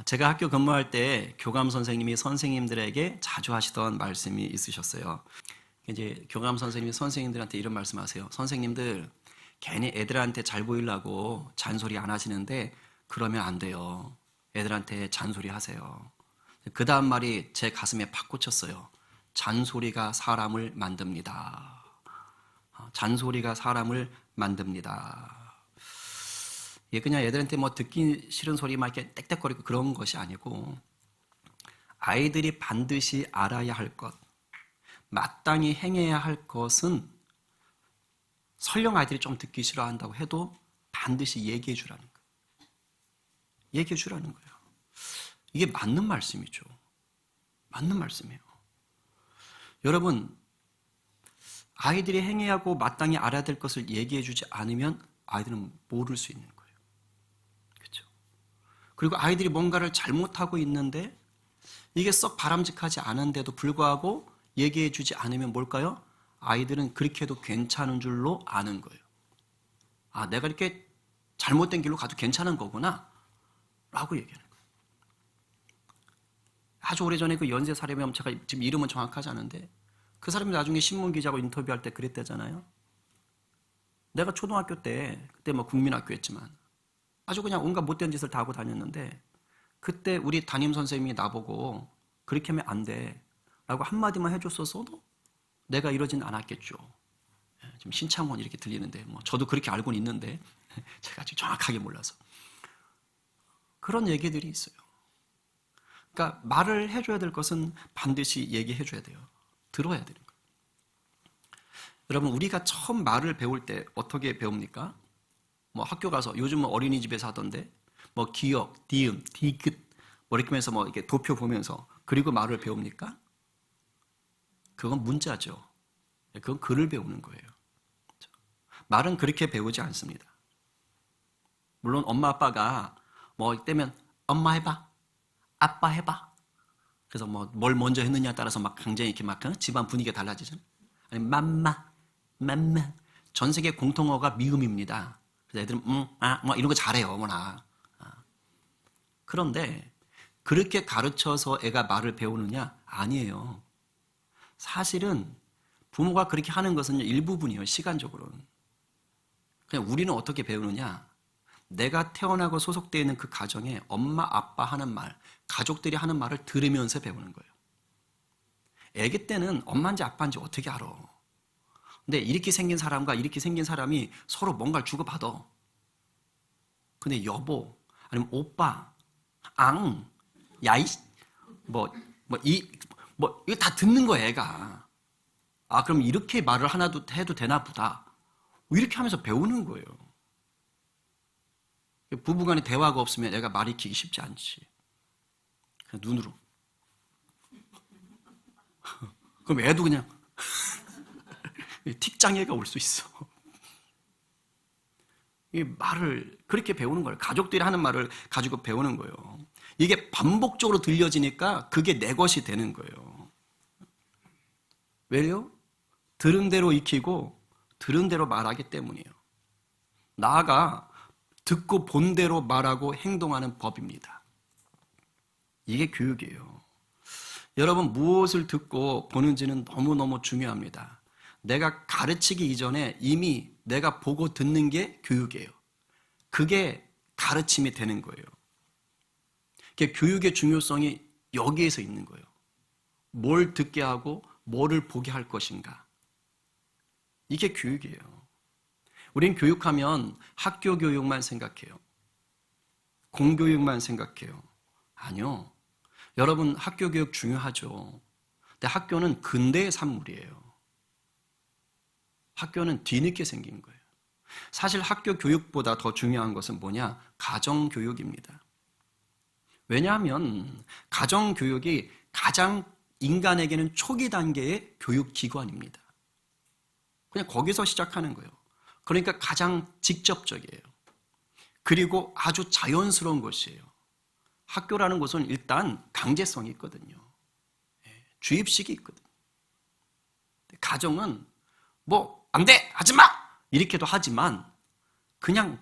제가 학교 근무할 때 교감 선생님이 선생님들에게 자주 하시던 말씀이 있으셨어요. 이제 교감 선생님이 선생님들한테 이런 말씀하세요. 선생님들, 괜히 애들한테 잘 보이려고 잔소리 안 하시는데 그러면 안 돼요. 애들한테 잔소리 하세요. 그 다음 말이 제 가슴에 팍 꽂혔어요. 잔소리가 사람을 만듭니다. 잔소리가 사람을 만듭니다. 이게 그냥 애들한테 뭐 듣기 싫은 소리 막 이렇게 떽떽거리고 그런 것이 아니고, 아이들이 반드시 알아야 할 것, 마땅히 행해야 할 것은 설령 아이들이 좀 듣기 싫어한다고 해도 반드시 얘기해 주라는 거예요. 얘기해 주라는 거예요. 이게 맞는 말씀이죠. 맞는 말씀이에요. 여러분, 아이들이 행해야 하고 마땅히 알아야 될 것을 얘기해 주지 않으면 아이들은 모를 수 있는 거예요. 그렇죠? 그리고 아이들이 뭔가를 잘못하고 있는데 이게 썩 바람직하지 않은데도 불구하고 얘기해 주지 않으면 뭘까요? 아이들은 그렇게 해도 괜찮은 줄로 아는 거예요. 아, 내가 이렇게 잘못된 길로 가도 괜찮은 거구나 라고 얘기하는 거예요. 아주 오래전에 그 연세 사례면, 제가 지금 이름은 정확하지 않은데, 그 사람이 나중에 신문기자하고 인터뷰할 때 그랬대잖아요. 내가 초등학교 때, 그때 뭐 국민학교였지만 아주 그냥 온갖 못된 짓을 다 하고 다녔는데, 그때 우리 담임 선생님이 나보고 그렇게 하면 안 돼 라고 한마디만 해줬었어도 내가 이러진 않았겠죠. 지금 신창원 이렇게 들리는데, 뭐 저도 그렇게 알고는 있는데 제가 아직 정확하게 몰라서. 그런 얘기들이 있어요. 그러니까 말을 해줘야 될 것은 반드시 얘기해줘야 돼요. 들어야 되는 거예요. 여러분, 우리가 처음 말을 배울 때 어떻게 배웁니까? 뭐 학교 가서, 요즘은 어린이집에서 하던데 뭐 기역, 디음, 디귿 뭐 이렇게 하면서 뭐 이렇게 도표 보면서 그리고 말을 배웁니까? 그건 문자죠. 그건 글을 배우는 거예요. 말은 그렇게 배우지 않습니다. 물론 엄마 아빠가 뭐 이때면 엄마 해봐, 아빠 해봐. 그래서 뭐 뭘 먼저 했느냐에 따라서 막 굉장히 이렇게 막 집안 분위기가 달라지잖아요. 아니 맘마, 맘마. 전 세계 공통어가 미음입니다. 그래서 애들은 뭐 이런 거 잘해요, 뭐나. 그런데 그렇게 가르쳐서 애가 말을 배우느냐? 아니에요. 사실은 부모가 그렇게 하는 것은 일부분이에요, 시간적으로는. 그냥 우리는 어떻게 배우느냐? 내가 태어나고 소속되어 있는 그 가정에 엄마, 아빠 하는 말, 가족들이 하는 말을 들으면서 배우는 거예요. 애기 때는 엄마인지 아빠인지 어떻게 알아? 근데 이렇게 생긴 사람과 이렇게 생긴 사람이 서로 뭔가를 주고받아. 근데 여보, 아니면 오빠, 앙, 야이, 이거 다 듣는 거야, 애가. 아, 그럼 이렇게 말을 하나도 해도 되나 보다. 이렇게 하면서 배우는 거예요. 부부간에 대화가 없으면 애가 말 익히기 쉽지 않지. 그냥 눈으로. 그럼 애도 그냥 틱장애가 올 수 있어. 이 말을 그렇게 배우는 거예요. 가족들이 하는 말을 가지고 배우는 거예요. 이게 반복적으로 들려지니까 그게 내 것이 되는 거예요. 왜요? 들은 대로 익히고 들은 대로 말하기 때문이에요. 나아가 듣고 본 대로 말하고 행동하는 법입니다. 이게 교육이에요. 여러분, 무엇을 듣고 보는지는 너무너무 중요합니다. 내가 가르치기 이전에 이미 내가 보고 듣는 게 교육이에요. 그게 가르침이 되는 거예요. 교육의 중요성이 여기에서 있는 거예요. 뭘 듣게 하고 뭐를 보게 할 것인가. 이게 교육이에요. 우린 교육하면 학교 교육만 생각해요. 공교육만 생각해요. 아니요. 여러분, 학교 교육 중요하죠. 근데 학교는 근대의 산물이에요. 학교는 뒤늦게 생긴 거예요. 사실 학교 교육보다 더 중요한 것은 뭐냐? 가정교육입니다. 왜냐하면 가정교육이 가장 인간에게는 초기 단계의 교육기관입니다. 그냥 거기서 시작하는 거예요. 그러니까 가장 직접적이에요. 그리고 아주 자연스러운 것이에요. 학교라는 것은 일단 강제성이 있거든요. 주입식이 있거든요. 가정은 뭐 안 돼! 하지 마! 이렇게도 하지만 그냥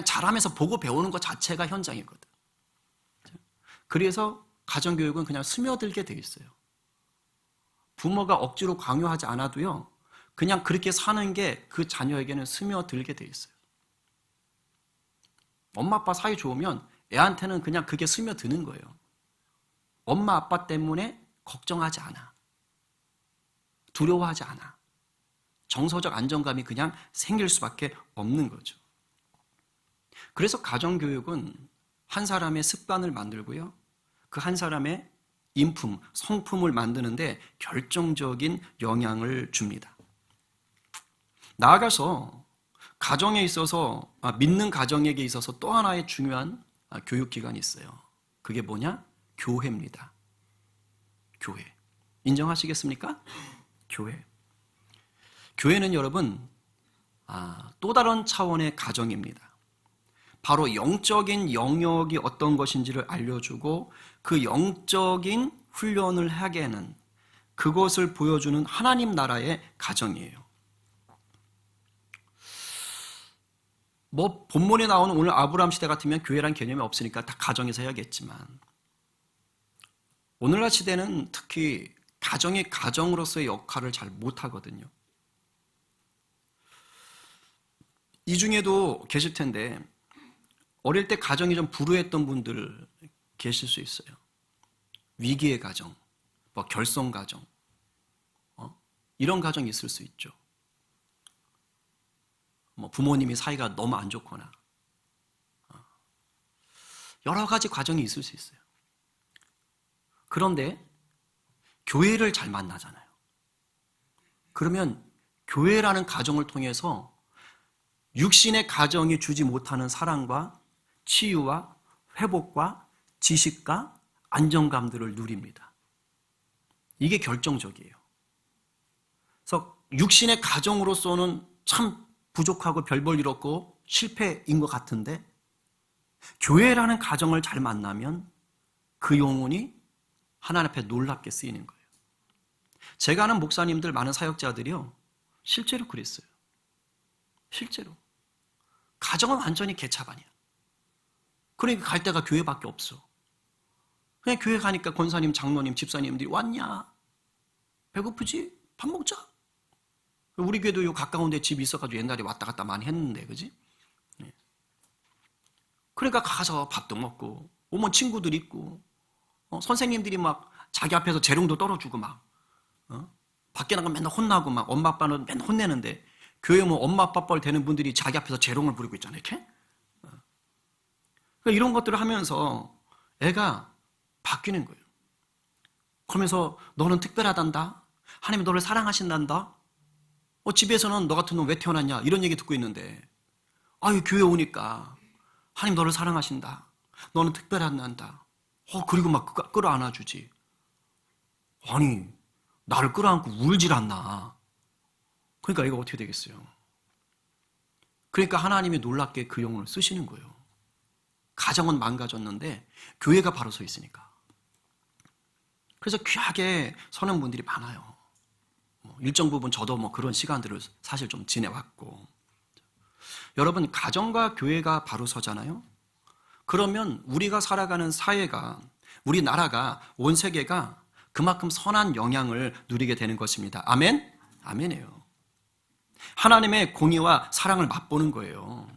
잘하면서 보고 배우는 것 자체가 현장이거든. 그래서 가정교육은 그냥 스며들게 돼 있어요. 부모가 억지로 강요하지 않아도요, 그냥 그렇게 사는 게 그 자녀에게는 스며들게 돼 있어요. 엄마 아빠 사이 좋으면 애한테는 그냥 그게 스며드는 거예요. 엄마 아빠 때문에 걱정하지 않아. 두려워하지 않아. 정서적 안정감이 그냥 생길 수밖에 없는 거죠. 그래서 가정교육은 한 사람의 습관을 만들고요, 그 한 사람의 인품, 성품을 만드는데 결정적인 영향을 줍니다. 나아가서 가정에 있어서, 믿는 가정에게 있어서 또 하나의 중요한 교육기관이 있어요. 그게 뭐냐? 교회입니다. 교회. 인정하시겠습니까? 교회. 교회는 여러분, 또 다른 차원의 가정입니다. 바로 영적인 영역이 어떤 것인지를 알려주고 그 영적인 훈련을 하게 하는, 그것을 보여주는 하나님 나라의 가정이에요. 본문에 나오는 오늘 아브라함 시대 같으면 교회란 개념이 없으니까 다 가정에서 해야겠지만, 오늘날 시대는 특히 가정이 가정으로서의 역할을 잘 못하거든요. 이 중에도 계실 텐데 어릴 때 가정이 좀 불우했던 분들 계실 수 있어요. 위기의 가정, 결손 가정, 이런 가정이 있을 수 있죠. 부모님이 사이가 너무 안 좋거나 여러 가지 과정이 있을 수 있어요. 그런데 교회를 잘 만나잖아요. 그러면 교회라는 가정을 통해서 육신의 가정이 주지 못하는 사랑과 치유와 회복과 지식과 안정감들을 누립니다. 이게 결정적이에요. 그래서 육신의 가정으로서는 참 부족하고 별 볼 일 없고 실패인 것 같은데, 교회라는 가정을 잘 만나면 그 영혼이 하나님 앞에 놀랍게 쓰이는 거예요. 제가 아는 목사님들, 많은 사역자들이요, 실제로 그랬어요. 실제로. 가정은 완전히 개차반이야. 그러니까 갈 데가 교회밖에 없어. 그냥 교회 가니까 권사님, 장로님, 집사님들이 왔냐? 배고프지? 밥 먹자. 우리 교회도 요 가까운 데 집 있어가지고 옛날에 왔다 갔다 많이 했는데, 그지? 그러니까 가서 밥도 먹고, 오면 친구들 있고, 선생님들이 막 자기 앞에서 재롱도 떨어주고 막, 밖에 나가면 맨날 혼나고 막, 엄마 아빠는 맨날 혼내는데, 교회 오면 엄마 아빠 뻘 되는 분들이 자기 앞에서 재롱을 부리고 있잖아요, 이렇게? 그러니까 이런 것들을 하면서 애가 바뀌는 거예요. 그러면서 너는 특별하단다. 하나님이 너를 사랑하신단다. 집에서는 너 같은 놈 왜 태어났냐? 이런 얘기 듣고 있는데, 교회 오니까 하나님 너를 사랑하신다. 너는 특별하단다. 그리고 막 끌어안아주지. 아니, 나를 끌어안고 울질 않나. 그러니까 이거 어떻게 되겠어요? 그러니까 하나님이 놀랍게 그 영혼을 쓰시는 거예요. 가정은 망가졌는데 교회가 바로 서 있으니까. 그래서 귀하게 서는 분들이 많아요. 일정 부분 저도 그런 시간들을 사실 좀 지내왔고. 여러분, 가정과 교회가 바로 서잖아요. 그러면 우리가 살아가는 사회가, 우리 나라가, 온 세계가 그만큼 선한 영향을 누리게 되는 것입니다. 아멘? 아멘이에요. 하나님의 공의와 사랑을 맛보는 거예요.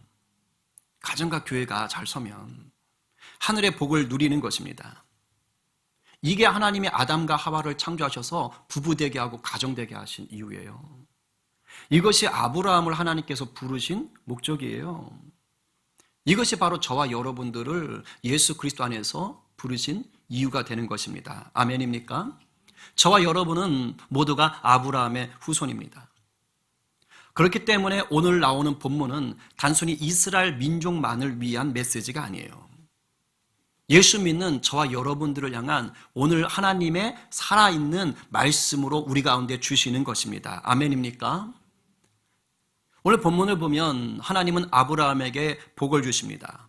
가정과 교회가 잘 서면 하늘의 복을 누리는 것입니다. 이게 하나님이 아담과 하와를 창조하셔서 부부되게 하고 가정되게 하신 이유예요. 이것이 아브라함을 하나님께서 부르신 목적이에요. 이것이 바로 저와 여러분들을 예수 그리스도 안에서 부르신 이유가 되는 것입니다. 아멘입니까? 저와 여러분은 모두가 아브라함의 후손입니다. 그렇기 때문에 오늘 나오는 본문은 단순히 이스라엘 민족만을 위한 메시지가 아니에요. 예수 믿는 저와 여러분들을 향한 오늘 하나님의 살아있는 말씀으로 우리 가운데 주시는 것입니다. 아멘입니까? 오늘 본문을 보면 하나님은 아브라함에게 복을 주십니다.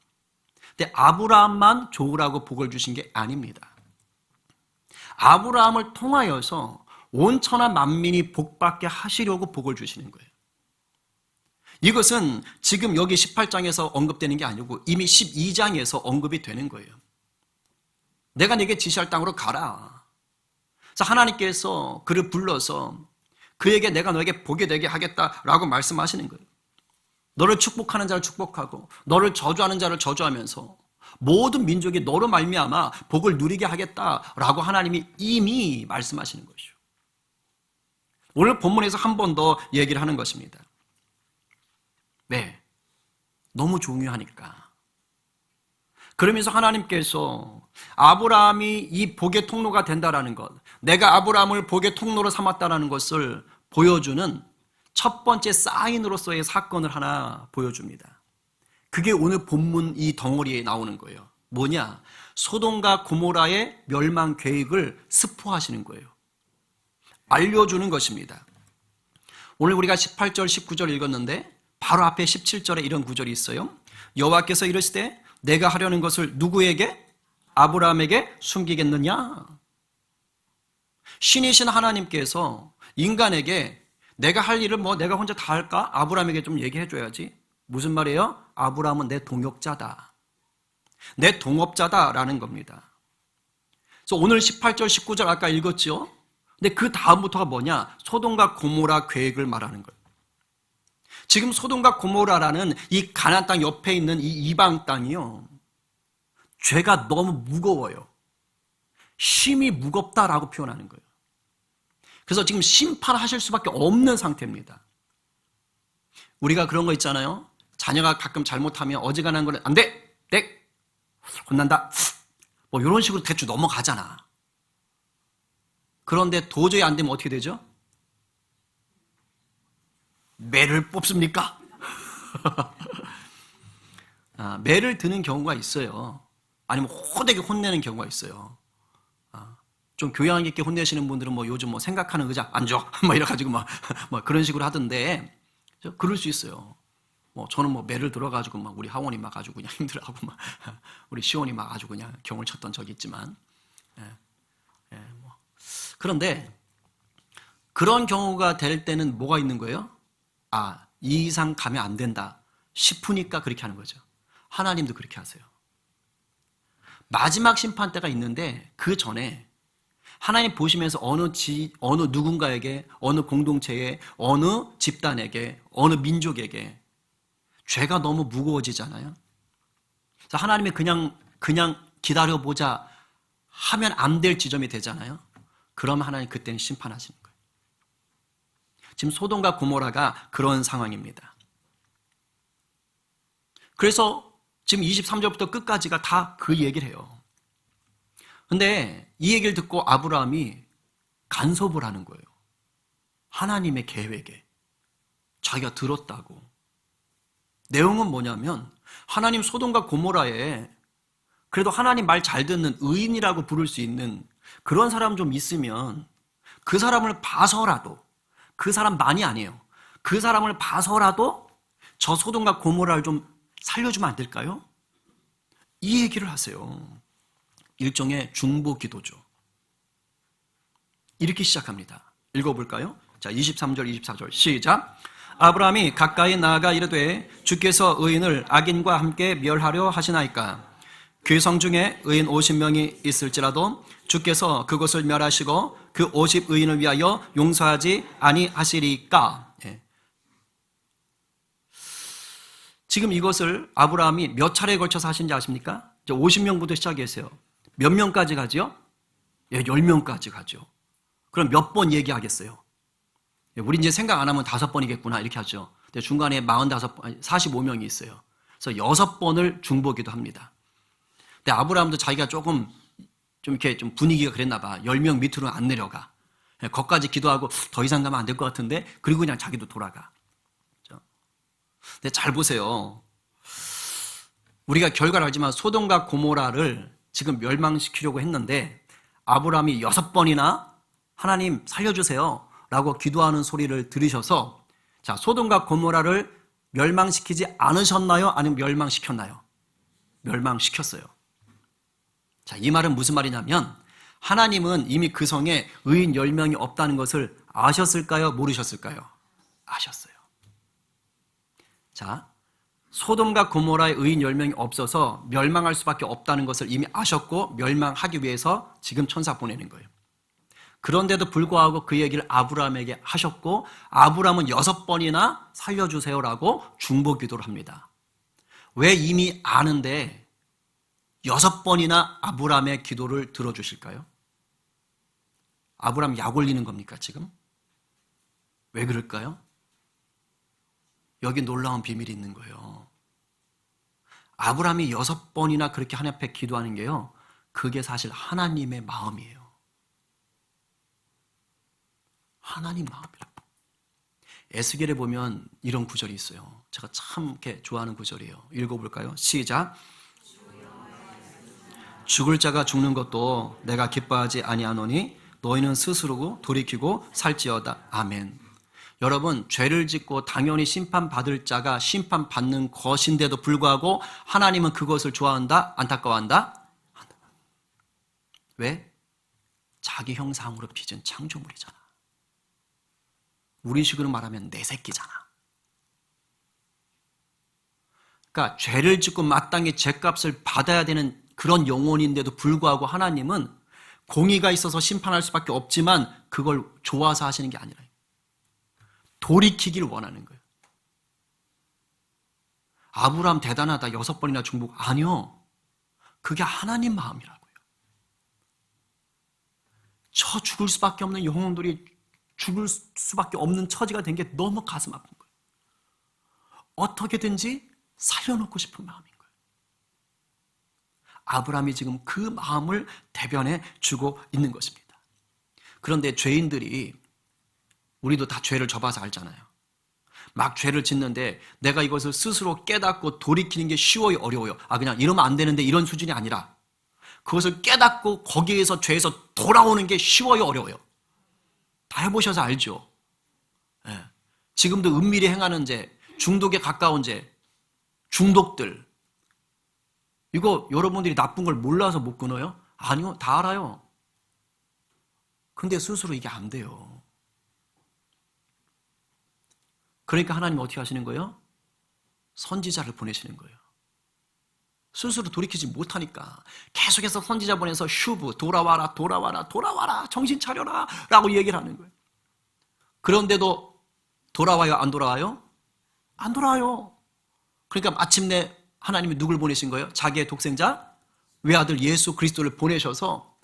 근데 아브라함만 좋으라고 복을 주신 게 아닙니다. 아브라함을 통하여서 온 천하 만민이 복받게 하시려고 복을 주시는 거예요. 이것은 지금 여기 18장에서 언급되는 게 아니고 이미 12장에서 언급이 되는 거예요. 내가 네게 지시할 땅으로 가라. 그래서 하나님께서 그를 불러서 그에게 내가 너에게 복이 되게 하겠다라고 말씀하시는 거예요. 너를 축복하는 자를 축복하고 너를 저주하는 자를 저주하면서 모든 민족이 너로 말미암아 복을 누리게 하겠다라고 하나님이 이미 말씀하시는 것이죠. 오늘 본문에서 한 번 더 얘기를 하는 것입니다. 네, 너무 중요하니까. 그러면서 하나님께서 아브라함이 이 복의 통로가 된다라는 것, 내가 아브라함을 복의 통로로 삼았다라는 것을 보여주는 첫 번째 사인으로서의 사건을 하나 보여줍니다. 그게 오늘 본문 이 덩어리에 나오는 거예요. 뭐냐? 소돔과 고모라의 멸망 계획을 스포하시는 거예요. 알려주는 것입니다. 오늘 우리가 18절, 19절 읽었는데 바로 앞에 17절에 이런 구절이 있어요. 여호와께서 이르시되 내가 하려는 것을 누구에게? 아브라함에게 숨기겠느냐? 신이신 하나님께서 인간에게 내가 할 일을 내가 혼자 다 할까? 아브라함에게 좀 얘기해 줘야지. 무슨 말이에요? 아브라함은 내 동역자다. 내 동업자다라는 겁니다. 그래서 오늘 18절, 19절 아까 읽었죠? 근데 그 다음부터가 뭐냐? 소돔과 고모라 계획을 말하는 거예요. 지금 소돔과 고모라라는 이 가나안 땅 옆에 있는 이 이방 땅이요. 죄가 너무 무거워요. 심히 무겁다라고 표현하는 거예요. 그래서 지금 심판하실 수밖에 없는 상태입니다. 우리가 그런 거 있잖아요. 자녀가 가끔 잘못하면 어지간한 거는 안 돼! 네! 혼난다! 이런 식으로 대충 넘어가잖아. 그런데 도저히 안 되면 어떻게 되죠? 매를 뽑습니까? 매를 드는 경우가 있어요. 아니면 호되게 혼내는 경우가 있어요. 좀 교양 있게 혼내시는 분들은 요즘 생각하는 의자 앉아 이래가지고 그런 식으로 하던데 그럴 수 있어요. 저는 매를 들어가지고 우리 하원이 막 아주 그냥 힘들어하고 우리 시원이 막 아주 그냥 경을 쳤던 적이 있지만 그런데 그런 경우가 될 때는 뭐가 있는 거예요? 이 이상 가면 안 된다 싶으니까 그렇게 하는 거죠. 하나님도 그렇게 하세요. 마지막 심판 때가 있는데 그 전에 하나님 보시면서 어느 누군가에게, 어느 공동체에, 어느 집단에게, 어느 민족에게 죄가 너무 무거워지잖아요. 그래서 하나님이 그냥 기다려보자 하면 안 될 지점이 되잖아요. 그러면 하나님 그때는 심판하시는 거예요. 지금 소돔과 고모라가 그런 상황입니다. 그래서 지금 23절부터 끝까지가 다 그 얘기를 해요. 근데 이 얘기를 듣고 아브라함이 간섭을 하는 거예요. 하나님의 계획에. 자기가 들었다고. 내용은 뭐냐면 하나님 소돔과 고모라에 그래도 하나님 말 잘 듣는 의인이라고 부를 수 있는 그런 사람 좀 있으면 그 사람을 봐서라도, 그 사람만이 아니에요. 그 사람을 봐서라도 저 소돔과 고모라를 좀 살려주면 안 될까요? 이 얘기를 하세요. 일종의 중보 기도죠. 이렇게 시작합니다. 읽어볼까요? 자, 23절, 24절 시작. 아브라함이 가까이 나아가 이르되 주께서 의인을 악인과 함께 멸하려 하시나이까? 그 성 중에 의인 50명이 있을지라도 주께서 그곳을 멸하시고 그 50의인을 위하여 용서하지 아니하시리까? 지금 이것을 아브라함이 몇 차례에 걸쳐서 하신지 아십니까? 50명부터 시작했어요. 몇 명까지 가죠? 10명까지 가죠. 그럼 몇 번 얘기하겠어요? 우리 이제 생각 안 하면 5번이겠구나 이렇게 하죠. 근데 중간에 45명이 있어요. 그래서 6번을 중보기도 합니다. 근데 아브라함도 자기가 좀 이렇게 좀 분위기가 그랬나 봐. 10명 밑으로는 안 내려가. 거기까지 기도하고 더 이상 가면 안 될 것 같은데 그리고 그냥 자기도 돌아가. 근데 잘 보세요. 우리가 결과를 알지만 소돔과 고모라를 지금 멸망시키려고 했는데 아브라함이 6번이나 하나님 살려주세요 라고 기도하는 소리를 들으셔서 자, 소돔과 고모라를 멸망시키지 않으셨나요? 아니면 멸망시켰나요? 멸망시켰어요. 자, 이 말은 무슨 말이냐면 하나님은 이미 그 성에 의인 10명이 없다는 것을 아셨을까요? 모르셨을까요? 아셨어요. 자, 소돔과 고모라의 의인 10명이 없어서 멸망할 수밖에 없다는 것을 이미 아셨고 멸망하기 위해서 지금 천사 보내는 거예요. 그런데도 불구하고 그 얘기를 아브라함에게 하셨고 아브라함은 6번이나 살려주세요라고 중보 기도를 합니다. 왜 이미 아는데 6번이나 아브라함의 기도를 들어주실까요? 아브라함 약 올리는 겁니까 지금? 왜 그럴까요? 여기 놀라운 비밀이 있는 거예요. 아브라함이 6번이나 그렇게 하나님 앞에 기도하는 게요, 그게 사실 하나님의 마음이에요. 하나님 마음이라고. 에스겔에 보면 이런 구절이 있어요. 제가 참 이렇게 좋아하는 구절이에요. 읽어볼까요? 시작. 죽을 자가 죽는 것도 내가 기뻐하지 아니하노니 너희는 스스로 돌이키고 살지어다. 아멘. 여러분, 죄를 짓고 당연히 심판받을 자가 심판받는 것인데도 불구하고 하나님은 그것을 좋아한다? 안타까워한다? 왜? 자기 형상으로 빚은 창조물이잖아. 우리 식으로 말하면 내 새끼잖아. 그러니까 죄를 짓고 마땅히 죄값을 받아야 되는 그런 영혼인데도 불구하고 하나님은 공의가 있어서 심판할 수밖에 없지만 그걸 좋아서 하시는 게 아니라 돌이키기를 원하는 거예요. 아브라함 대단하다, 6번이나 중복. 아니요. 그게 하나님 마음이라고요. 저 죽을 수밖에 없는 영혼들이 죽을 수밖에 없는 처지가 된 게 너무 가슴 아픈 거예요. 어떻게든지 살려놓고 싶은 마음인 거예요. 아브라함이 지금 그 마음을 대변해 주고 있는 것입니다. 그런데 죄인들이, 우리도 다 죄를 져봐서 알잖아요. 막 죄를 짓는데 내가 이것을 스스로 깨닫고 돌이키는 게 쉬워요, 어려워요? 그냥 이러면 안 되는데 이런 수준이 아니라 그것을 깨닫고 거기에서 죄에서 돌아오는 게 쉬워요, 어려워요? 다 해보셔서 알죠. 예. 지금도 은밀히 행하는 죄, 중독에 가까운 죄, 중독들, 이거 여러분들이 나쁜 걸 몰라서 못 끊어요? 아니요, 다 알아요. 근데 스스로 이게 안 돼요. 그러니까 하나님 어떻게 하시는 거예요? 선지자를 보내시는 거예요. 스스로 돌이키지 못하니까 계속해서 선지자 보내서 슈브, 돌아와라, 돌아와라, 돌아와라, 정신 차려라 라고 얘기를 하는 거예요. 그런데도 돌아와요, 안 돌아와요? 안 돌아와요. 그러니까 마침내 하나님이 누굴 보내신 거예요? 자기의 독생자 외아들 예수 그리스도를 보내셔서,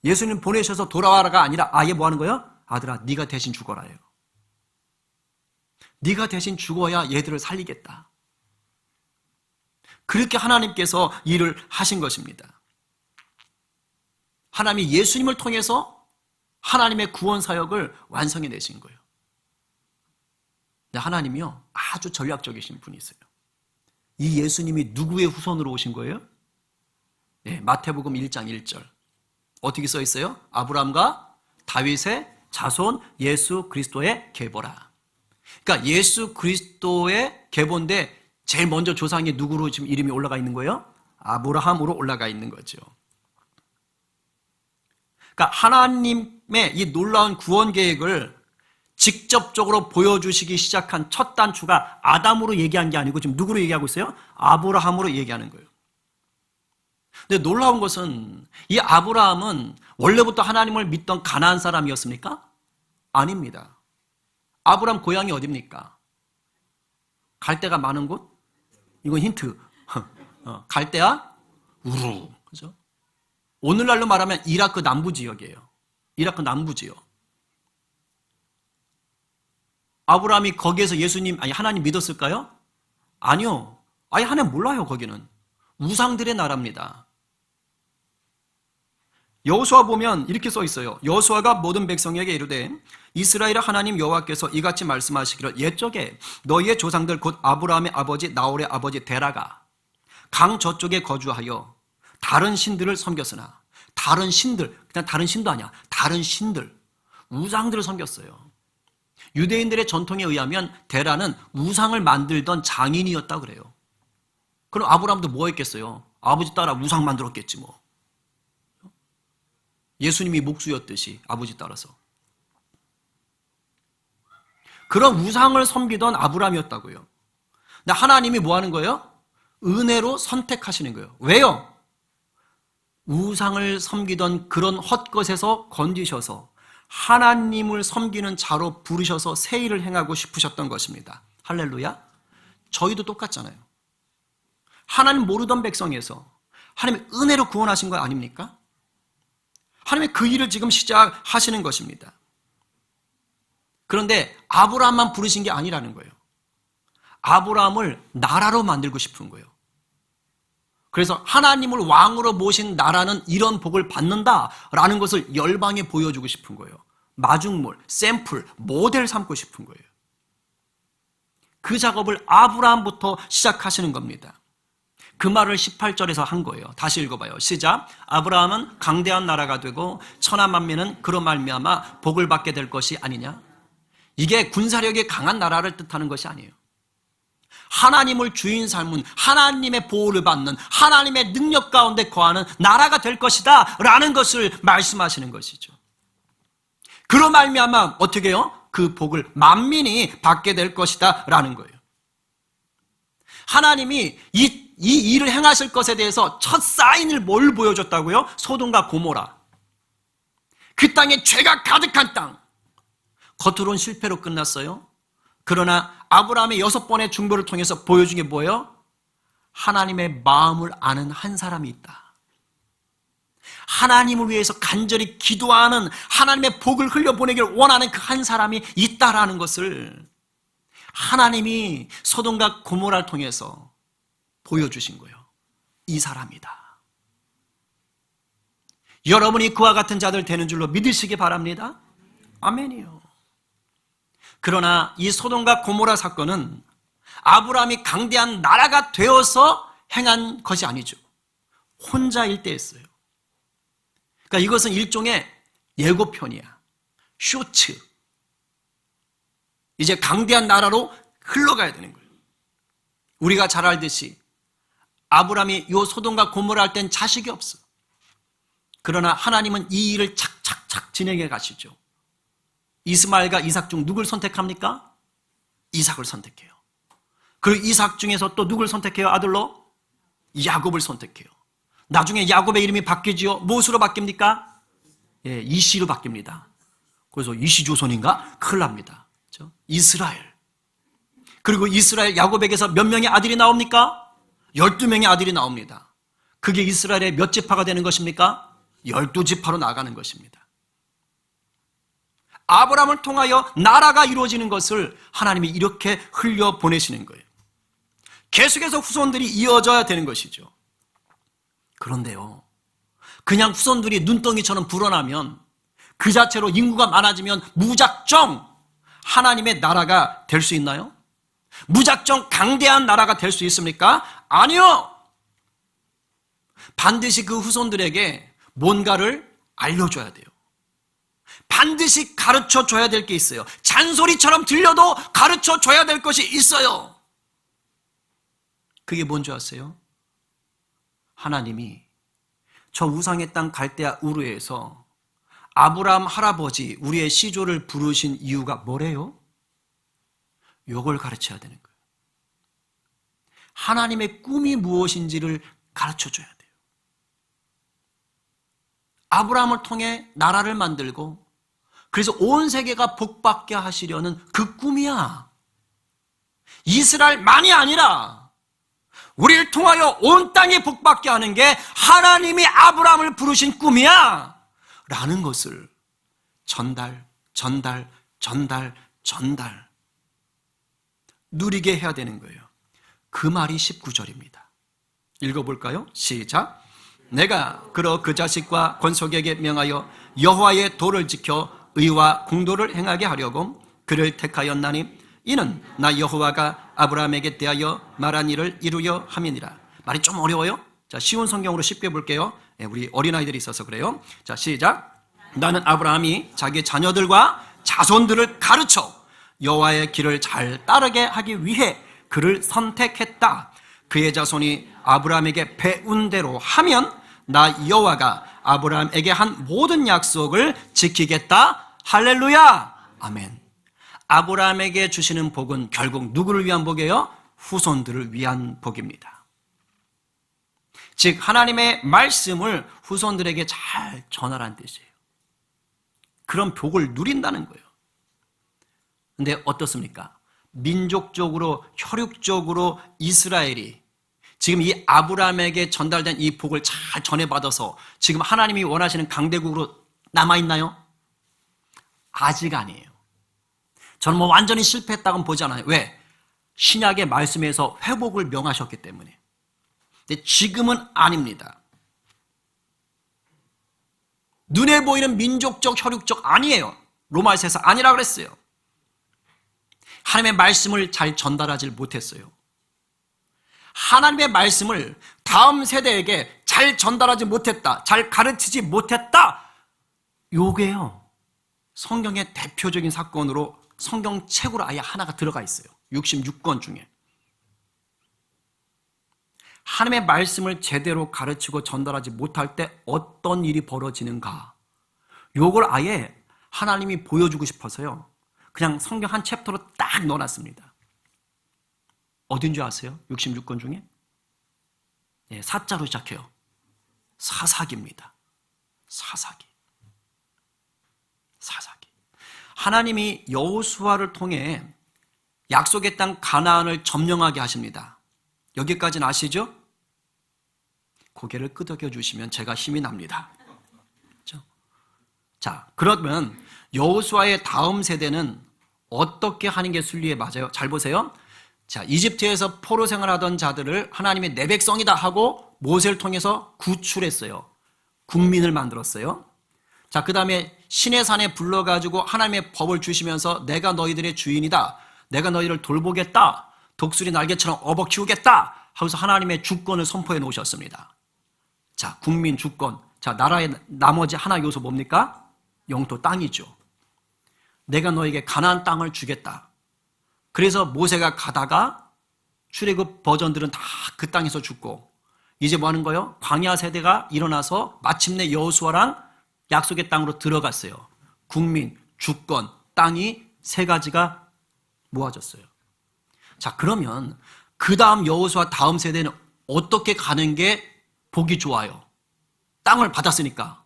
예수님 보내셔서 돌아와라가 아니라 아예 뭐 하는 거예요? 아들아, 네가 대신 죽어라예요. 네가 대신 죽어야 얘들을 살리겠다. 그렇게 하나님께서 일을 하신 것입니다. 하나님이 예수님을 통해서 하나님의 구원 사역을 완성해 내신 거예요. 근데 하나님이요, 아주 전략적이신 분이세요. 이 예수님이 누구의 후손으로 오신 거예요? 네, 마태복음 1장 1절. 어떻게 써 있어요? 아브라함과 다윗의 자손 예수 그리스도의 계보라. 그러니까 예수 그리스도의 계보인데 제일 먼저 조상이 누구로 지금 이름이 올라가 있는 거예요? 아브라함으로 올라가 있는 거죠. 그러니까 하나님의 이 놀라운 구원 계획을 직접적으로 보여주시기 시작한 첫 단추가 아담으로 얘기한 게 아니고 지금 누구로 얘기하고 있어요? 아브라함으로 얘기하는 거예요. 근데 놀라운 것은 이 아브라함은 원래부터 하나님을 믿던 가나안 사람이었습니까? 아닙니다. 아브라함 고향이 어디입니까? 갈대가 많은 곳? 이건 힌트. 갈대아 우루. 그죠? 오늘날로 말하면 이라크 남부 지역이에요. 이라크 남부 지역. 아브라함이 거기에서 하나님 믿었을까요? 아니요. 아예 하나님 몰라요, 거기는. 우상들의 나라입니다. 여호수아 보면 이렇게 써 있어요. 여호수아가 모든 백성에게 이르되 이스라엘의 하나님 여호와께서 이같이 말씀하시기를 옛적에 너희의 조상들 곧 아브라함의 아버지 나홀의 아버지 데라가 강 저쪽에 거주하여 다른 신들을 섬겼으나, 다른 신들, 그냥 다른 신도 아니야, 다른 신들, 우상들을 섬겼어요. 유대인들의 전통에 의하면 데라는 우상을 만들던 장인이었다고 그래요. 그럼 아브라함도 뭐 했겠어요? 아버지 따라 우상 만들었겠지 뭐. 예수님이 목수였듯이 아버지 따라서. 그런 우상을 섬기던 아브라함이었다고요. 근데 하나님이 뭐 하는 거예요? 은혜로 선택하시는 거예요. 왜요? 우상을 섬기던 그런 헛것에서 건지셔서 하나님을 섬기는 자로 부르셔서 새 일을 행하고 싶으셨던 것입니다. 할렐루야. 저희도 똑같잖아요. 하나님 모르던 백성에서 하나님의 은혜로 구원하신 거 아닙니까? 하나님의 그 일을 지금 시작하시는 것입니다. 그런데 아브라함만 부르신 게 아니라는 거예요. 아브라함을 나라로 만들고 싶은 거예요. 그래서 하나님을 왕으로 모신 나라는 이런 복을 받는다라는 것을 열방에 보여주고 싶은 거예요. 마중물, 샘플, 모델 삼고 싶은 거예요. 그 작업을 아브라함부터 시작하시는 겁니다. 그 말을 18절에서 한 거예요. 다시 읽어봐요. 시작. 아브라함은 강대한 나라가 되고 천하 만민은 그로 말미암아 복을 받게 될 것이 아니냐. 이게 군사력이 강한 나라를 뜻하는 것이 아니에요. 하나님을 주인 삶은 하나님의 보호를 받는 하나님의 능력 가운데 거하는 나라가 될 것이다 라는 것을 말씀하시는 것이죠. 그로 말미암아 어떻게 해요? 그 복을 만민이 받게 될 것이다 라는 거예요. 하나님이 이 일을 행하실 것에 대해서 첫 사인을 뭘 보여줬다고요? 소돔과 고모라. 그 땅에 죄가 가득한 땅. 겉으로는 실패로 끝났어요. 그러나 아브라함의 6번의 중보를 통해서 보여준 게 뭐예요? 하나님의 마음을 아는 한 사람이 있다. 하나님을 위해서 간절히 기도하는 하나님의 복을 흘려보내기를 원하는 그 한 사람이 있다라는 것을 하나님이 소돔과 고모라를 통해서 보여주신 거예요. 이 사람이다. 여러분이 그와 같은 자들 되는 줄로 믿으시기 바랍니다. 아멘이요. 그러나 이 소돔과 고모라 사건은 아브라함이 강대한 나라가 되어서 행한 것이 아니죠. 혼자 일대했어요. 그러니까 이것은 일종의 예고편이야. 쇼츠. 이제 강대한 나라로 흘러가야 되는 거예요. 우리가 잘 알듯이 아브라함이 요 소돔과 고모라 할 땐 자식이 없어. 그러나 하나님은 이 일을 착착착 진행해 가시죠. 이스마엘과 이삭 중 누굴 선택합니까? 이삭을 선택해요. 그리고 이삭 중에서 또 누굴 선택해요? 아들로? 야곱을 선택해요. 나중에 야곱의 이름이 바뀌지요. 무엇으로 바뀝니까? 예, 이시로 바뀝니다. 그래서 이시 조선인가? 큰일 납니다. 그렇죠? 이스라엘. 그리고 이스라엘 야곱에게서 몇 명의 아들이 나옵니까? 12명의 아들이 나옵니다. 그게 이스라엘의 몇 지파가 되는 것입니까? 12지파로 나가는 것입니다. 아브라함을 통하여 나라가 이루어지는 것을 하나님이 이렇게 흘려보내시는 거예요. 계속해서 후손들이 이어져야 되는 것이죠. 그런데요, 그냥 후손들이 눈덩이처럼 불어나면 그 자체로 인구가 많아지면 무작정 하나님의 나라가 될 수 있나요? 무작정 강대한 나라가 될 수 있습니까? 아니요. 반드시 그 후손들에게 뭔가를 알려줘야 돼요. 반드시 가르쳐줘야 될 게 있어요. 잔소리처럼 들려도 가르쳐줘야 될 것이 있어요. 그게 뭔지 아세요? 하나님이 저 우상의 땅 갈대아 우르에서 아브라함 할아버지 우리의 시조를 부르신 이유가 뭐래요? 요걸 가르쳐야 되는 거예요. 하나님의 꿈이 무엇인지를 가르쳐줘야 돼요. 아브라함을 통해 나라를 만들고 그래서 온 세계가 복받게 하시려는 그 꿈이야. 이스라엘만이 아니라 우리를 통하여 온 땅에 복받게 하는 게 하나님이 아브라함을 부르신 꿈이야 라는 것을 전달 누리게 해야 되는 거예요. 그 말이 19절입니다. 읽어볼까요? 시작. 내가 그러 그 자식과 권속에게 명하여 여호와의 도를 지켜 의와 공도를 행하게 하려고 그를 택하였나니 이는 나 여호와가 아브라함에게 대하여 말한 일을 이루려 함이니라. 말이 좀 어려워요? 자, 쉬운 성경으로 쉽게 볼게요. 우리 어린아이들이 있어서 그래요. 자, 시작. 나는 아브라함이 자기 자녀들과 자손들을 가르쳐 여호와의 길을 잘 따르게 하기 위해 그를 선택했다. 그의 자손이 아브라함에게 배운 대로 하면 나 여호와가 아브라함에게 한 모든 약속을 지키겠다. 할렐루야. 아멘. 아브라함에게 주시는 복은 결국 누구를 위한 복이에요? 후손들을 위한 복입니다. 즉 하나님의 말씀을 후손들에게 잘 전하라는 뜻이에요. 그런 복을 누린다는 거예요. 근데 어떻습니까? 민족적으로 혈육적으로 이스라엘이 지금 이 아브라함에게 전달된 이 복을 잘 전해받아서 지금 하나님이 원하시는 강대국으로 남아있나요? 아직 아니에요. 저는 뭐 완전히 실패했다고는 보지 않아요. 왜? 신약의 말씀에서 회복을 명하셨기 때문에. 근데 지금은 아닙니다. 눈에 보이는 민족적, 혈육적 아니에요. 로마서에서 아니라 그랬어요. 하나님의 말씀을 잘 전달하지 못했어요. 하나님의 말씀을 다음 세대에게 잘 전달하지 못했다, 잘 가르치지 못했다, 요게요 성경의 대표적인 사건으로 성경책으로 아예 하나가 들어가 있어요. 66권 중에. 하나님의 말씀을 제대로 가르치고 전달하지 못할 때 어떤 일이 벌어지는가, 요걸 아예 하나님이 보여주고 싶어서요 그냥 성경 한 챕터로 딱 넣어놨습니다. 어딘 줄 아세요? 66권 중에? 네, 사자로 시작해요. 사사기입니다. 사사기. 하나님이 여호수아를 통해 약속의 땅 가나안을 점령하게 하십니다. 여기까지는 아시죠? 고개를 끄덕여 주시면 제가 힘이 납니다. 그렇죠? 자, 그러면 여호수아의 다음 세대는 어떻게 하는 게 순리에 맞아요? 잘 보세요. 자, 이집트에서 포로 생활하던 자들을 하나님의 내 백성이다 하고 모세를 통해서 구출했어요. 국민을 만들었어요. 자, 그 다음에 시내산에 불러가지고 하나님의 법을 주시면서 내가 너희들의 주인이다, 내가 너희를 돌보겠다, 독수리 날개처럼 업어 키우겠다 하면서 하나님의 주권을 선포해 놓으셨습니다. 자, 국민 주권. 자, 나라의 나머지 하나 요소 뭡니까? 영토 땅이죠. 내가 너에게 가나안 땅을 주겠다. 그래서 모세가 가다가 출애굽 버전들은 다 그 땅에서 죽고, 이제 뭐 하는 거예요? 광야 세대가 일어나서 마침내 여호수아랑 약속의 땅으로 들어갔어요. 국민, 주권, 땅이 세 가지가 모아졌어요. 자, 그러면 그 다음 여호수아 다음 세대는 어떻게 가는 게 복이 좋아요? 땅을 받았으니까,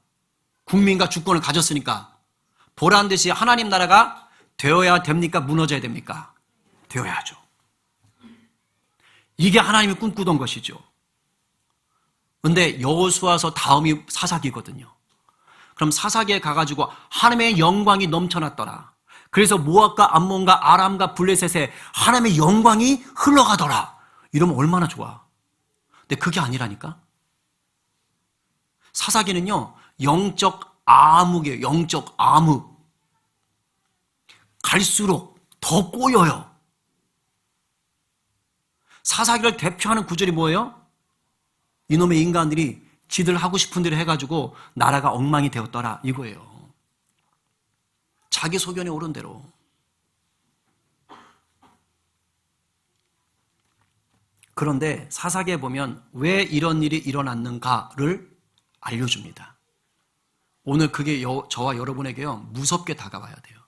국민과 주권을 가졌으니까 보란 듯이 하나님 나라가 되어야 됩니까? 무너져야 됩니까? 되어야죠. 이게 하나님이 꿈꾸던 것이죠. 그런데 여호수아서 다음이 사사기거든요. 그럼 사사기에 가가지고 하나님의 영광이 넘쳐났더라. 그래서 모압과 암몬과 아람과 블레셋에 하나님의 영광이 흘러가더라. 이러면 얼마나 좋아. 근데 그게 아니라니까. 사사기는요 영적 암흑이에요. 영적 암흑. 갈수록 더 꼬여요. 사사기를 대표하는 구절이 뭐예요? 이놈의 인간들이 지들 하고 싶은 대로 해가지고 나라가 엉망이 되었더라, 이거예요. 자기 소견에 오른 대로. 그런데 사사기에 보면 왜 이런 일이 일어났는가를 알려줍니다. 오늘 그게 저와 여러분에게요 무섭게 다가와야 돼요.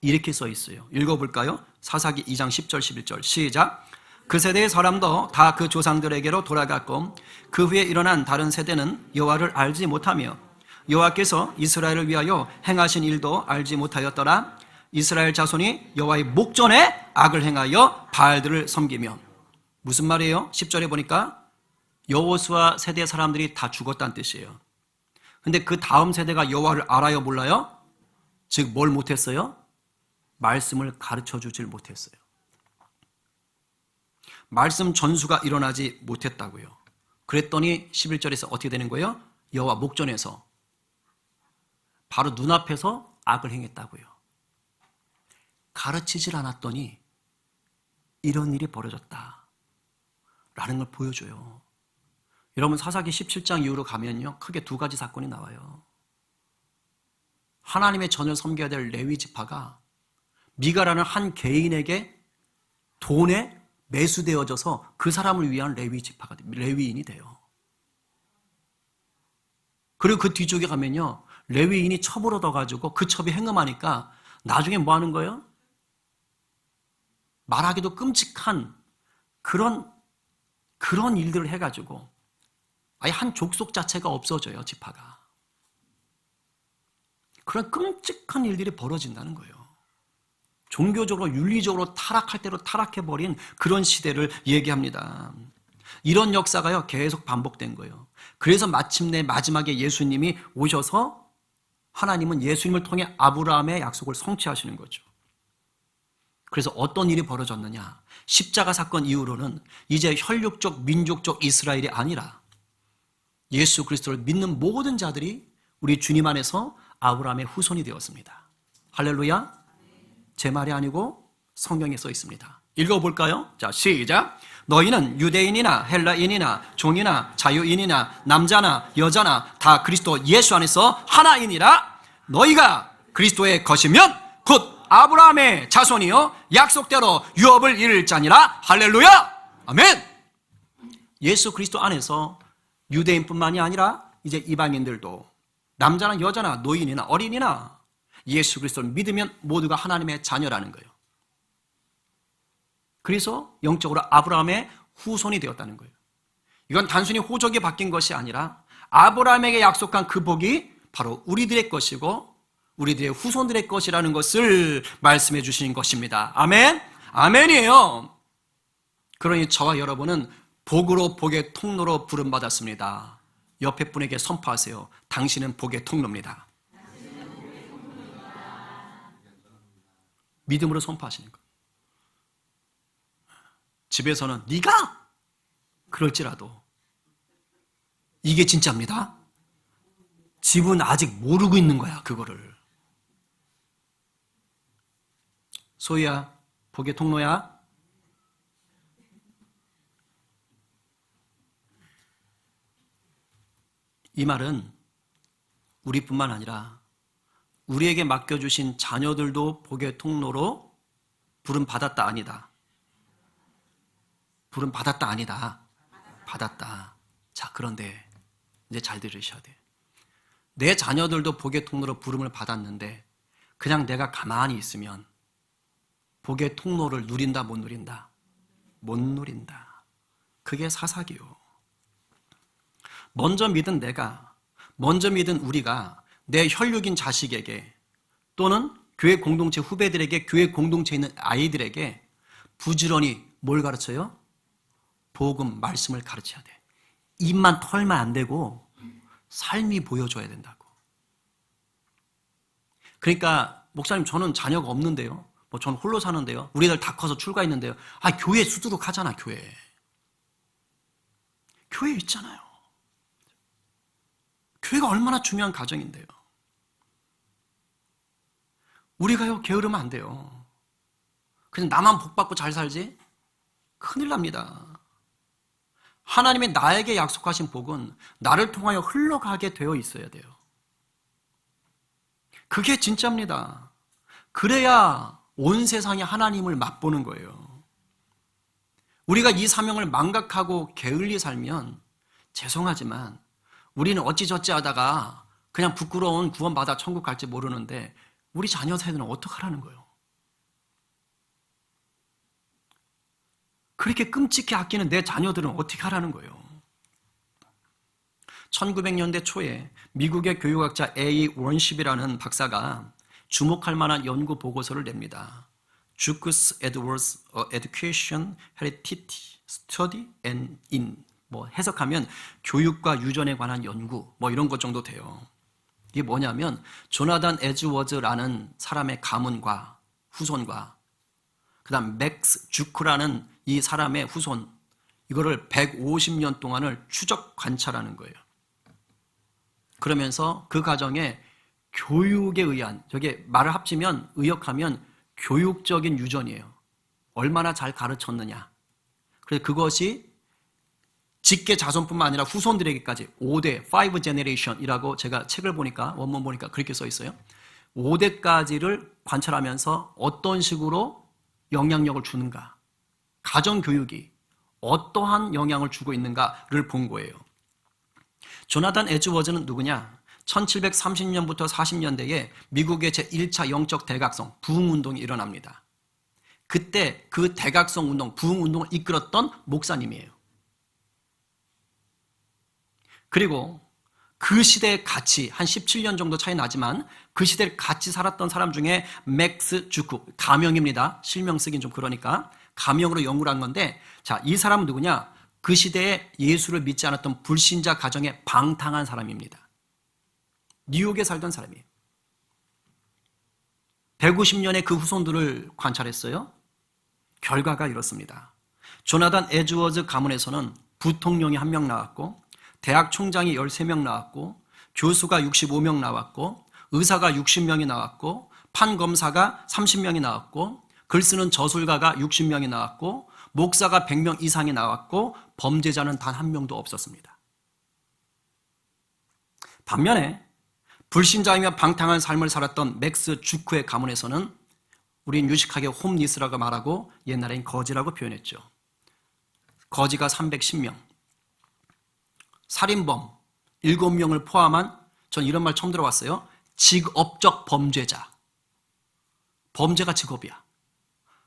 이렇게 써 있어요. 읽어볼까요? 사사기 2장 10절 11절 시작. 그 세대의 사람도 다 그 조상들에게로 돌아갔고 그 후에 일어난 다른 세대는 여호와를 알지 못하며 여호와께서 이스라엘을 위하여 행하신 일도 알지 못하였더라. 이스라엘 자손이 여호와의 목전에 악을 행하여 바알들을 섬기며. 무슨 말이에요? 10절에 보니까 여호수아 세대 사람들이 다 죽었다는 뜻이에요. 근데 그 다음 세대가 여호와를 알아요, 몰라요? 즉 뭘 못했어요? 말씀을 가르쳐주질 못했어요. 말씀 전수가 일어나지 못했다고요. 그랬더니 11절에서 어떻게 되는 거예요? 여호와 목전에서 바로 눈앞에서 악을 행했다고요. 가르치질 않았더니 이런 일이 벌어졌다 라는 걸 보여줘요. 여러분 사사기 17장 이후로 가면요 크게 두 가지 사건이 나와요. 하나님의 전을 섬겨야 될 레위 지파가 미가라는 한 개인에게 돈에 매수되어져서 그 사람을 위한 레위인이 돼요. 그리고 그 뒤쪽에 가면요 레위인이 첩을 얻어가지고 그 첩이 행음하니까 나중에 뭐 하는 거예요? 말하기도 끔찍한 그런 일들을 해가지고 아예 한 족속 자체가 없어져요, 지파가. 그런 끔찍한 일들이 벌어진다는 거예요. 종교적으로 윤리적으로 타락할 대로 타락해버린 그런 시대를 얘기합니다. 이런 역사가요 계속 반복된 거예요. 그래서 마침내 마지막에 예수님이 오셔서 하나님은 예수님을 통해 아브라함의 약속을 성취하시는 거죠. 그래서 어떤 일이 벌어졌느냐, 십자가 사건 이후로는 이제 혈육적 민족적 이스라엘이 아니라 예수 그리스도를 믿는 모든 자들이 우리 주님 안에서 아브라함의 후손이 되었습니다. 할렐루야. 제 말이 아니고 성경에 써 있습니다. 읽어볼까요? 자, 시작. 너희는 유대인이나 헬라인이나 종이나 자유인이나 남자나 여자나 다 그리스도 예수 안에서 하나이니라. 너희가 그리스도의 것이면 곧 아브라함의 자손이요 약속대로 유업을 이룰 자니라. 할렐루야. 아멘. 예수 그리스도 안에서 유대인뿐만이 아니라 이제 이방인들도 남자나 여자나 노인이나 어린이나 예수 그리스도를 믿으면 모두가 하나님의 자녀라는 거예요. 그래서 영적으로 아브라함의 후손이 되었다는 거예요. 이건 단순히 호적이 바뀐 것이 아니라 아브라함에게 약속한 그 복이 바로 우리들의 것이고 우리들의 후손들의 것이라는 것을 말씀해 주신 것입니다. 아멘. 아멘이에요. 그러니 저와 여러분은 복으로 복의 통로로 부름받았습니다. 옆에 분에게 선포하세요. 당신은 복의 통로입니다. 믿음으로 선포하시는 거예요. 집에서는 네가 그럴지라도 이게 진짜입니다. 집은 아직 모르고 있는 거야, 그거를. 소희야, 복의 통로야. 이 말은 우리뿐만 아니라 우리에게 맡겨주신 자녀들도 복의 통로로 부름받았다 아니다. 부름받았다 아니다. 받았다. 자, 그런데 이제 잘 들으셔야 돼요. 내 자녀들도 복의 통로로 부름을 받았는데 그냥 내가 가만히 있으면 복의 통로를 누린다 못 누린다? 못 누린다. 그게 사사기요. 먼저 믿은 내가, 먼저 믿은 우리가 내 혈육인 자식에게 또는 교회 공동체 후배들에게, 교회 공동체에 있는 아이들에게 부지런히 뭘 가르쳐요? 복음, 말씀을 가르쳐야 돼. 입만 털면 안 되고 삶이 보여줘야 된다고. 그러니까 목사님 저는 자녀가 없는데요. 저는 홀로 사는데요. 우리 애들 다 커서 출가했는데요. 교회 수두룩 하잖아, 교회. 교회 있잖아요. 교회가 얼마나 중요한 가정인데요. 우리가요, 게으르면 안 돼요. 그냥 나만 복 받고 잘 살지? 큰일 납니다. 하나님이 나에게 약속하신 복은 나를 통하여 흘러가게 되어 있어야 돼요. 그게 진짜입니다. 그래야 온 세상이 하나님을 맛보는 거예요. 우리가 이 사명을 망각하고 게을리 살면 죄송하지만 우리는 어찌저찌 하다가 그냥 부끄러운 구원받아 천국 갈지 모르는데 우리 자녀 세대는 어떡하라는 거예요? 그렇게 끔찍히 아끼는 내 자녀들은 어떻게 하라는 거예요? 1900년대 초에 미국의 교육학자 A. 원십이라는 박사가 주목할 만한 연구 보고서를 냅니다. 주크스 에드워즈 Education Heritage Study and in 해석하면 교육과 유전에 관한 연구 이런 것 정도 돼요. 이게 뭐냐면 조나단 에즈워즈라는 사람의 가문과 후손과 그다음 맥스 주크라는 이 사람의 후손, 이거를 150년 동안을 추적 관찰하는 거예요. 그러면서 그 과정에 교육에 의한, 저게 말을 합치면 의역하면 교육적인 유전이에요. 얼마나 잘 가르쳤느냐. 그래서 그것이 직계 자손뿐만 아니라 후손들에게까지 5대, 5 generation이라고 제가 책을 보니까, 원문 보니까 그렇게 써 있어요. 5대까지를 관찰하면서 어떤 식으로 영향력을 주는가, 가정교육이 어떠한 영향을 주고 있는가를 본 거예요. 조나단 에즈워즈는 누구냐? 1730년부터 40년대에 미국의 제1차 영적 대각성, 부흥운동이 일어납니다. 그때 그 대각성 운동, 부흥 운동을 이끌었던 목사님이에요. 그리고 그 시대에 같이 한 17년 정도 차이 나지만 그 시대를 같이 살았던 사람 중에 맥스 주크, 가명입니다. 실명 쓰긴 좀 그러니까 가명으로 연구를 한 건데, 자, 이 사람은 누구냐? 그 시대에 예수를 믿지 않았던 불신자 가정에 방탕한 사람입니다. 뉴욕에 살던 사람이에요. 150년의 그 후손들을 관찰했어요. 결과가 이렇습니다. 조나단 에즈워즈 가문에서는 부통령이 1명 나왔고, 대학 총장이 13명 나왔고, 교수가 65명 나왔고, 의사가 60명이 나왔고, 판검사가 30명이 나왔고, 글쓰는 저술가가 60명이 나왔고, 목사가 100명 이상이 나왔고, 범죄자는 단 1명도 없었습니다. 반면에 불신자이며 방탕한 삶을 살았던 맥스 주크의 가문에서는 우린 유식하게 홈리스라고 말하고 옛날엔 거지라고 표현했죠. 거지가 310명, 살인범 7명을 포함한, 전 이런 말 처음 들어봤어요. 직업적 범죄자. 범죄가 직업이야.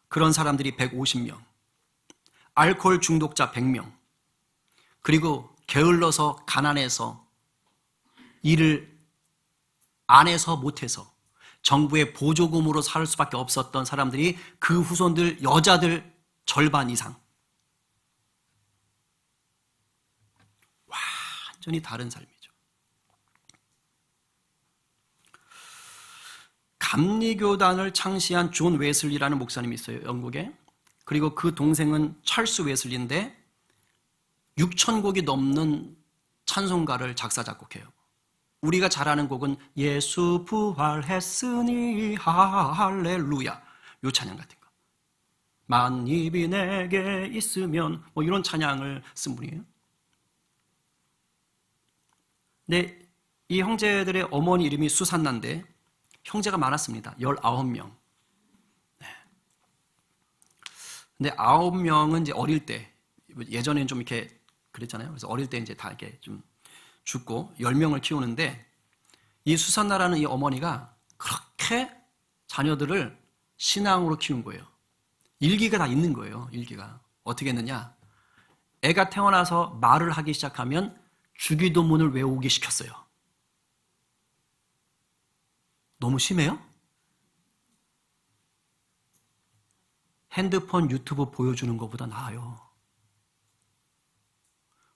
그런 사람들이 150명, 알코올 중독자 100명, 그리고 게을러서 가난해서 일을 안 해서 못해서 정부의 보조금으로 살 수밖에 없었던 사람들이 그 후손들 여자들 절반 이상. 완전히 다른 삶이죠. 감리교단을 창시한 존 웨슬리라는 목사님이 있어요, 영국에. 그리고 그 동생은 찰스 웨슬리인데 6,000곡이 넘는 찬송가를 작사 작곡해요. 우리가 잘 아는 곡은 예수 부활했으니 할렐루야, 요 찬양 같은 거. 만입이 내게 있으면, 뭐 이런 찬양을 쓴 분이에요. 근데 이 형제들의 어머니 이름이 수산나인데 형제가 많았습니다. 19명. 네. 근데 9명은 이제 어릴 때, 예전에는 좀 이렇게 그랬잖아요. 그래서 어릴 때 이제 다 이렇게 좀 죽고 10명을 키우는데, 이 수산나라는 이 어머니가 그렇게 자녀들을 신앙으로 키운 거예요. 일기가 다 있는 거예요. 일기가 어떻게 했느냐, 애가 태어나서 말을 하기 시작하면 주기도문을 외우기 시켰어요. 너무 심해요? 핸드폰 유튜브 보여주는 것보다 나아요.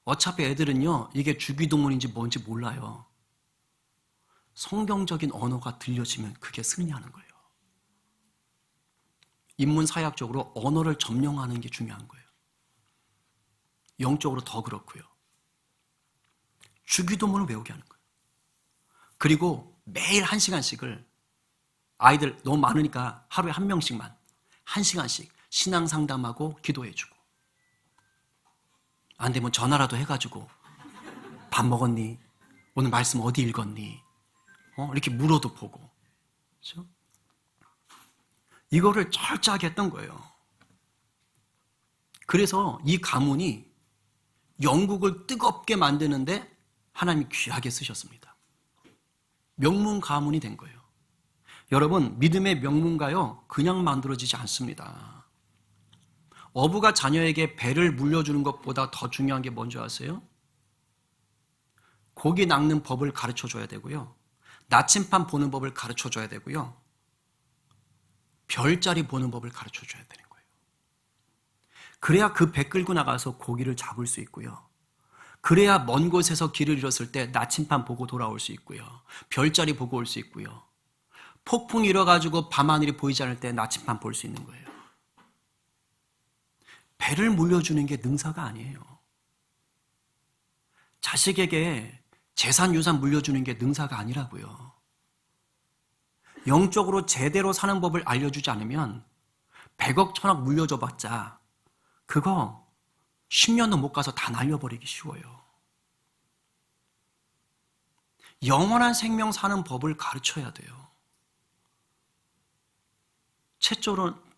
어차피 애들은요, 이게 주기도문인지 뭔지 몰라요. 성경적인 언어가 들려지면 그게 승리하는 거예요. 인문사역적으로 언어를 점령하는 게 중요한 거예요. 영적으로 더 그렇고요. 주기도문을 외우게 하는 거예요. 그리고 매일 1시간씩을, 아이들 너무 많으니까 하루에 1명씩만 1시간씩 신앙 상담하고 기도해주고, 안 되면 전화라도 해가지고 밥 먹었니? 오늘 말씀 어디 읽었니? 이렇게 물어도 보고. 그렇죠? 이거를 철저하게 했던 거예요. 그래서 이 가문이 영국을 뜨겁게 만드는데 하나님이 귀하게 쓰셨습니다. 명문 가문이 된 거예요. 여러분, 믿음의 명문가요, 그냥 만들어지지 않습니다. 어부가 자녀에게 배를 물려주는 것보다 더 중요한 게 뭔지 아세요? 고기 낚는 법을 가르쳐줘야 되고요, 나침반 보는 법을 가르쳐줘야 되고요, 별자리 보는 법을 가르쳐줘야 되는 거예요. 그래야 그 배 끌고 나가서 고기를 잡을 수 있고요, 그래야 먼 곳에서 길을 잃었을 때 나침반 보고 돌아올 수 있고요, 별자리 보고 올 수 있고요, 폭풍이 일어가지고 밤하늘이 보이지 않을 때 나침반 볼 수 있는 거예요. 배를 물려주는 게 능사가 아니에요. 자식에게 재산, 유산 물려주는 게 능사가 아니라고요. 영적으로 제대로 사는 법을 알려주지 않으면 100억, 1000억 물려줘봤자 그거 10년도 못 가서 다 날려버리기 쉬워요. 영원한 생명 사는 법을 가르쳐야 돼요.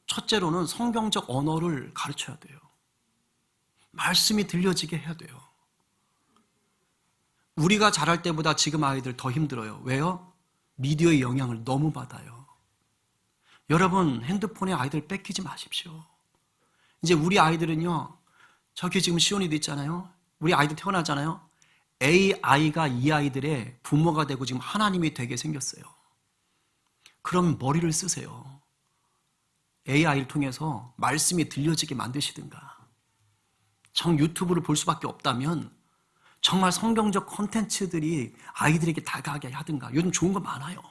첫째로는 성경적 언어를 가르쳐야 돼요. 말씀이 들려지게 해야 돼요. 우리가 자랄 때보다 지금 아이들 더 힘들어요. 왜요? 미디어의 영향을 너무 받아요. 여러분 핸드폰에 아이들 뺏기지 마십시오. 이제 우리 아이들은요, 저기 지금 시온이도 있잖아요. 우리 아이들 태어나잖아요. AI가 이 아이들의 부모가 되고 지금 하나님이 되게 생겼어요. 그럼 머리를 쓰세요. AI를 통해서 말씀이 들려지게 만드시든가, 정 유튜브를 볼 수밖에 없다면 정말 성경적 콘텐츠들이 아이들에게 다가가게 하든가. 요즘 좋은 거 많아요.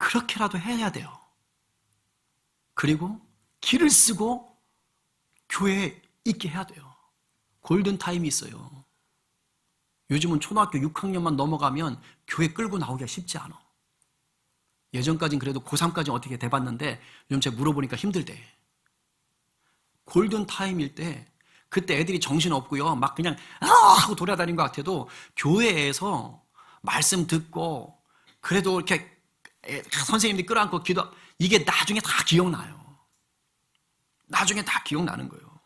그렇게라도 해야 돼요. 그리고 길을 쓰고 교회에 있게 해야 돼요. 골든타임이 있어요. 요즘은 초등학교 6학년만 넘어가면 교회 끌고 나오기가 쉽지 않아. 예전까진 그래도 고3까지 어떻게 돼봤는데 요즘 제가 물어보니까 힘들대. 골든타임일 때 그때 애들이 정신없고요, 막 그냥 하고 돌아다닌 것 같아도 교회에서 말씀 듣고 그래도 이렇게 선생님들이 끌어안고 기도, 이게 나중에 다 기억나요. 나중에 다 기억나는 거예요.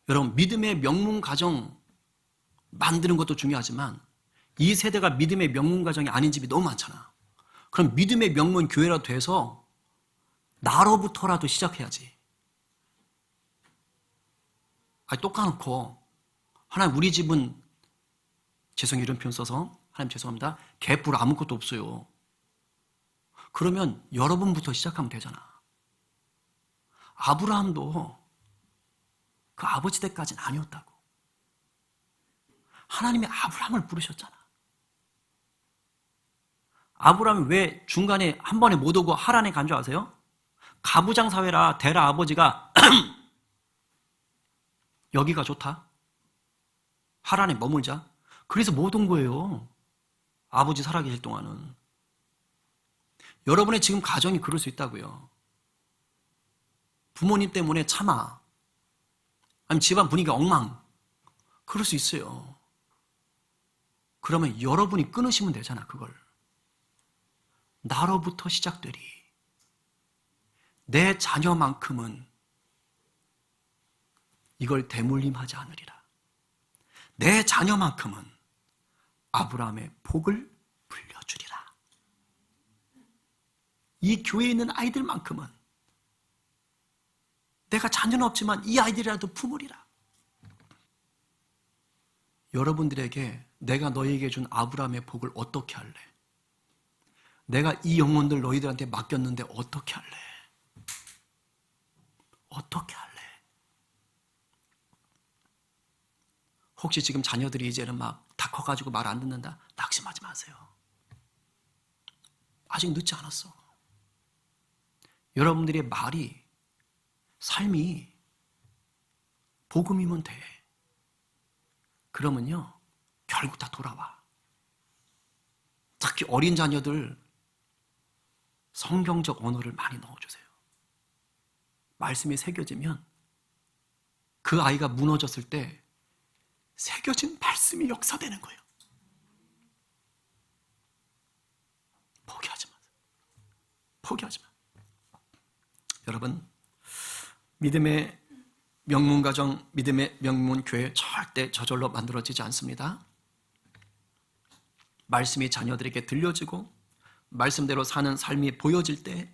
여러분, 믿음의 명문 가정 만드는 것도 중요하지만 이 세대가 믿음의 명문 가정이 아닌 집이 너무 많잖아. 그럼 믿음의 명문 교회라도 돼서 나로부터라도 시작해야지. 아니, 똑 까놓고 하나님 우리 집은, 죄송해요 이런 표현 써서, 하나님 죄송합니다, 개뿔 아무것도 없어요. 그러면 여러분부터 시작하면 되잖아. 아브라함도 그 아버지 때까지는 아니었다고. 하나님이 아브라함을 부르셨잖아. 아브라함이 왜 중간에 한 번에 못 오고 하란에 간 줄 아세요? 가부장 사회라 데라 아버지가 여기가 좋다, 하란에 머물자, 그래서 못 온 거예요. 아버지 살아계실 동안은. 여러분의 지금 가정이 그럴 수 있다고요. 부모님 때문에 참아, 아니면 집안 분위기가 엉망, 그럴 수 있어요. 그러면 여러분이 끊으시면 되잖아. 그걸 나로부터 시작되리. 내 자녀만큼은 이걸 대물림하지 않으리라. 내 자녀만큼은 아브라함의 복을 물려주리라. 이 교회에 있는 아이들만큼은 내가 자녀는 없지만 이 아이들이라도 품으리라. 여러분들에게 내가 너희에게 준 아브라함의 복을 어떻게 할래? 내가 이 영혼들 너희들한테 맡겼는데 어떻게 할래? 어떻게 할래? 혹시 지금 자녀들이 이제는 막 다 커가지고 말 안 듣는다? 낙심하지 마세요. 아직 늦지 않았어. 여러분들의 말이, 삶이 복음이면 돼. 그러면요, 결국 다 돌아와. 특히 어린 자녀들 성경적 언어를 많이 넣어주세요. 말씀이 새겨지면 그 아이가 무너졌을 때 새겨진 말씀이 역사되는 거예요. 포기하지 마세요. 포기하지 마. 여러분, 믿음의 명문 가정, 믿음의 명문 교회 절대 저절로 만들어지지 않습니다. 말씀이 자녀들에게 들려지고 말씀대로 사는 삶이 보여질 때,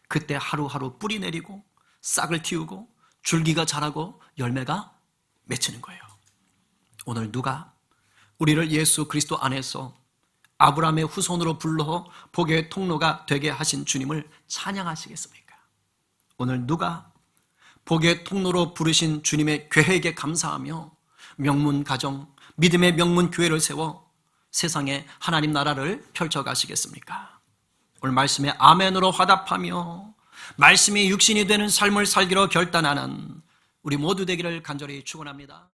그때 하루하루 뿌리 내리고 싹을 틔우고 줄기가 자라고 열매가 맺히는 거예요. 오늘 누가 우리를 예수 그리스도 안에서 아브라함의 후손으로 불러 복의 통로가 되게 하신 주님을 찬양하시겠습니까? 오늘 누가 복의 통로로 부르신 주님의 계획에 감사하며 명문 가정, 믿음의 명문 교회를 세워 세상에 하나님 나라를 펼쳐가시겠습니까? 오늘 말씀에 아멘으로 화답하며 말씀이 육신이 되는 삶을 살기로 결단하는 우리 모두 되기를 간절히 축원합니다.